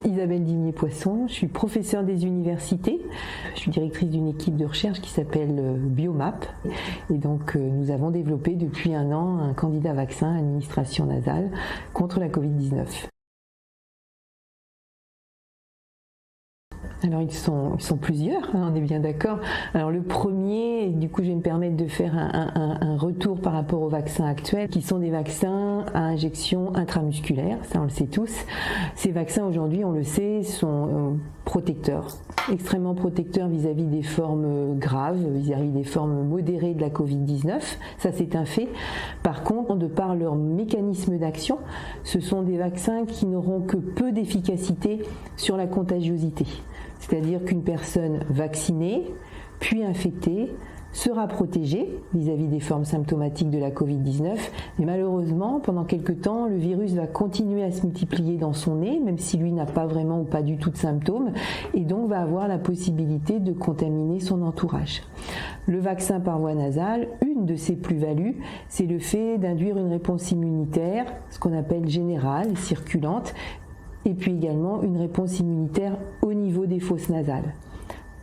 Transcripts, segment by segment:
Isabelle Dimier-Poisson, je suis professeure des universités, je suis directrice d'une équipe de recherche qui s'appelle Biomap et donc nous avons développé depuis 1 an un candidat vaccin à administration nasale contre la Covid-19. Alors ils sont plusieurs, on est bien d'accord. Alors le premier, du coup je vais me permettre de faire un retour par rapport aux vaccins actuels, qui sont des vaccins à injection intramusculaire, ça on le sait tous. Ces vaccins aujourd'hui, on le sait, sont protecteurs, extrêmement protecteurs vis-à-vis des formes graves, vis-à-vis des formes modérées de la Covid-19, ça c'est un fait. Par contre, de par leur mécanisme d'action, ce sont des vaccins qui n'auront que peu d'efficacité sur la contagiosité. C'est-à-dire qu'une personne vaccinée, puis infectée, sera protégée vis-à-vis des formes symptomatiques de la Covid-19, mais malheureusement, pendant quelque temps, le virus va continuer à se multiplier dans son nez, même si lui n'a pas vraiment ou pas du tout de symptômes, et donc va avoir la possibilité de contaminer son entourage. Le vaccin par voie nasale, une de ses plus-values, c'est le fait d'induire une réponse immunitaire, ce qu'on appelle générale, circulante, et puis également une réponse immunitaire au niveau des fosses nasales.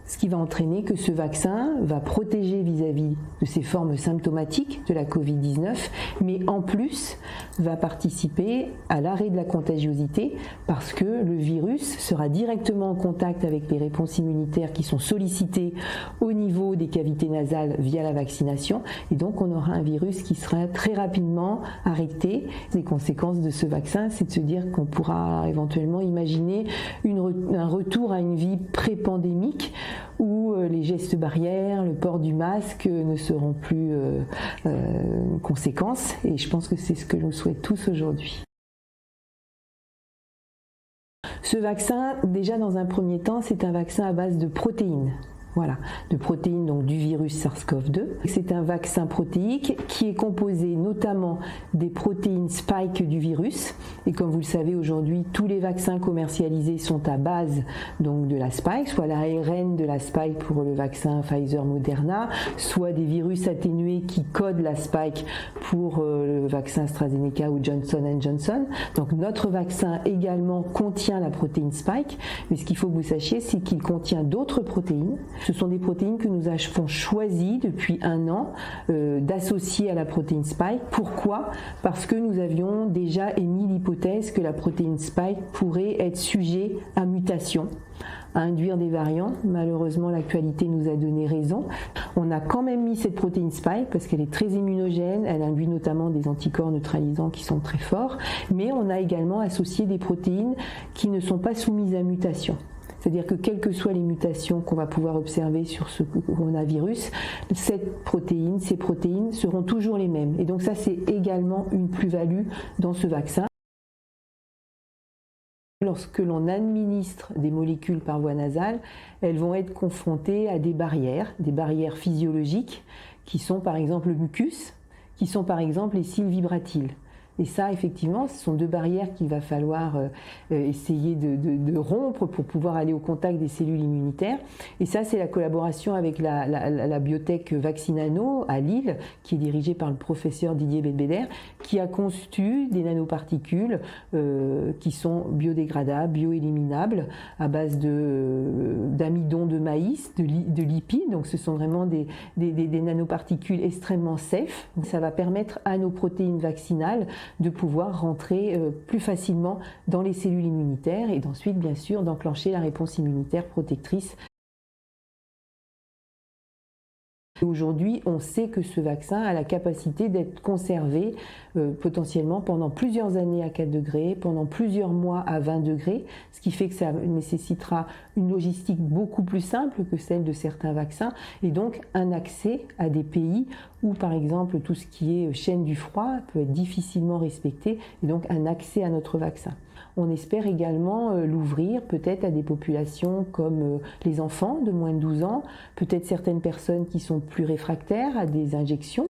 Ce qui va entraîner que ce vaccin va protéger vis-à-vis de ces formes symptomatiques de la Covid-19, mais en plus va participer à l'arrêt de la contagiosité parce que le virus sera directement en contact avec les réponses immunitaires qui sont sollicitées au niveau des cavités nasales via la vaccination, et donc on aura un virus qui sera très rapidement arrêté. Les conséquences de ce vaccin, c'est de se dire qu'on pourra éventuellement imaginer un retour à une vie pré-pandémique, où les gestes barrières, le port du masque ne seront plus une conséquence, et je pense que c'est ce que nous souhaitons tous aujourd'hui. Ce vaccin, déjà dans un premier temps, c'est un vaccin à base de protéines. Voilà, de protéines donc du virus SARS-CoV-2. C'est un vaccin protéique qui est composé notamment des protéines spike du virus. Et comme vous le savez aujourd'hui, tous les vaccins commercialisés sont à base donc de la spike, soit l'ARN de la spike pour le vaccin Pfizer-Moderna, soit des virus atténués qui codent la spike pour le vaccin AstraZeneca ou Johnson & Johnson. Donc notre vaccin également contient la protéine spike, mais ce qu'il faut que vous sachiez, c'est qu'il contient d'autres protéines. Ce sont des protéines que nous avons choisi depuis 1 an d'associer à la protéine spike. Pourquoi ? Parce que nous avions déjà émis l'hypothèse que la protéine spike pourrait être sujet à mutation, à induire des variants. Malheureusement, l'actualité nous a donné raison. On a quand même mis cette protéine spike parce qu'elle est très immunogène, elle induit notamment des anticorps neutralisants qui sont très forts, mais on a également associé des protéines qui ne sont pas soumises à mutation. C'est-à-dire que quelles que soient les mutations qu'on va pouvoir observer sur ce coronavirus, ces protéines seront toujours les mêmes. Et donc ça, c'est également une plus-value dans ce vaccin. Lorsque l'on administre des molécules par voie nasale, elles vont être confrontées à des barrières physiologiques, qui sont par exemple le mucus, qui sont par exemple les cils vibratiles. Et ça, effectivement, ce sont 2 barrières qu'il va falloir essayer de rompre pour pouvoir aller au contact des cellules immunitaires. Et ça, c'est la collaboration avec la biotech Vaccinano à Lille, qui est dirigée par le professeur Didier Belbédère, qui a conçu des nanoparticules qui sont biodégradables, bioéliminables, à base d'amidon de maïs, de lipides. Donc ce sont vraiment des nanoparticules extrêmement safe. Ça va permettre à nos protéines vaccinales de pouvoir rentrer plus facilement dans les cellules immunitaires et d'ensuite, bien sûr, d'enclencher la réponse immunitaire protectrice. Aujourd'hui, on sait que ce vaccin a la capacité d'être conservé potentiellement pendant plusieurs années à 4 degrés, pendant plusieurs mois à 20 degrés, ce qui fait que ça nécessitera une logistique beaucoup plus simple que celle de certains vaccins et donc un accès à des pays où par exemple tout ce qui est chaîne du froid peut être difficilement respecté et donc un accès à notre vaccin. On espère également l'ouvrir peut-être à des populations comme les enfants de moins de 12 ans, peut-être certaines personnes qui sont plus réfractaires à des injections.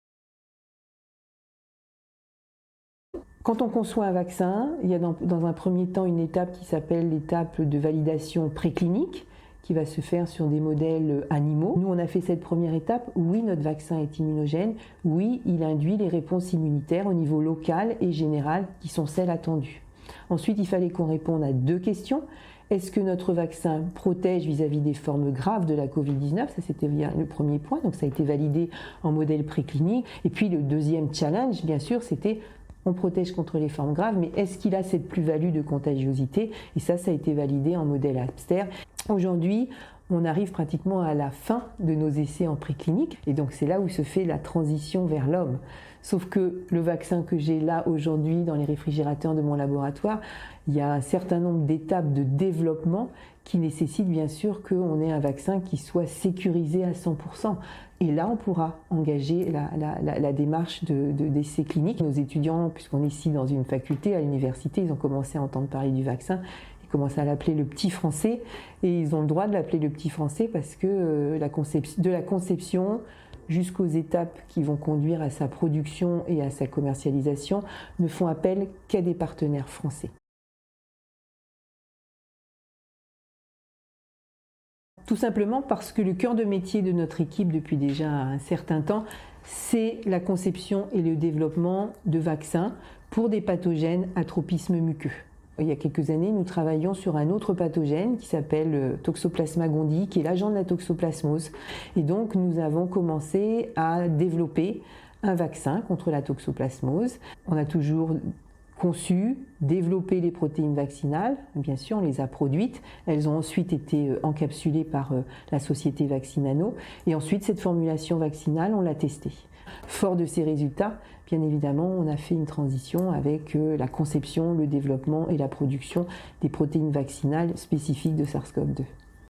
Quand on conçoit un vaccin, il y a dans un premier temps une étape qui s'appelle l'étape de validation préclinique, qui va se faire sur des modèles animaux. Nous, on a fait cette première étape. Oui, notre vaccin est immunogène. Oui, il induit les réponses immunitaires au niveau local et général qui sont celles attendues. Ensuite, il fallait qu'on réponde à 2 questions. est-ce que notre vaccin protège vis-à-vis des formes graves de la Covid-19? Ça, c'était le premier point, donc ça a été validé en modèle préclinique. Et puis le deuxième challenge, bien sûr, c'était on protège contre les formes graves, mais est-ce qu'il a cette plus-value de contagiosité? Et ça a été validé en modèle hamster. Aujourd'hui, on arrive pratiquement à la fin de nos essais en préclinique, et donc c'est là où se fait la transition vers l'homme. Sauf que le vaccin que j'ai là aujourd'hui dans les réfrigérateurs de mon laboratoire, il y a un certain nombre d'étapes de développement qui nécessitent bien sûr qu'on ait un vaccin qui soit sécurisé à 100%. Et là, on pourra engager la démarche d'essais cliniques. Nos étudiants, puisqu'on est ici dans une faculté, à l'université, ils ont commencé à entendre parler du vaccin. Ils commencent à l'appeler le petit français. Et ils ont le droit de l'appeler le petit français parce que de la conception jusqu'aux étapes qui vont conduire à sa production et à sa commercialisation ne font appel qu'à des partenaires français. Tout simplement parce que le cœur de métier de notre équipe depuis déjà un certain temps, c'est la conception et le développement de vaccins pour des pathogènes à tropisme muqueux. Il y a quelques années, nous travaillions sur un autre pathogène qui s'appelle Toxoplasma gondii, qui est l'agent de la toxoplasmose. Et donc, nous avons commencé à développer un vaccin contre la toxoplasmose. On a toujours conçu, développé les protéines vaccinales, bien sûr, on les a produites. Elles ont ensuite été encapsulées par la société Vaccinano. Et ensuite, cette formulation vaccinale, on l'a testée. Fort de ces résultats, bien évidemment, on a fait une transition avec la conception, le développement et la production des protéines vaccinales spécifiques de SARS-CoV-2.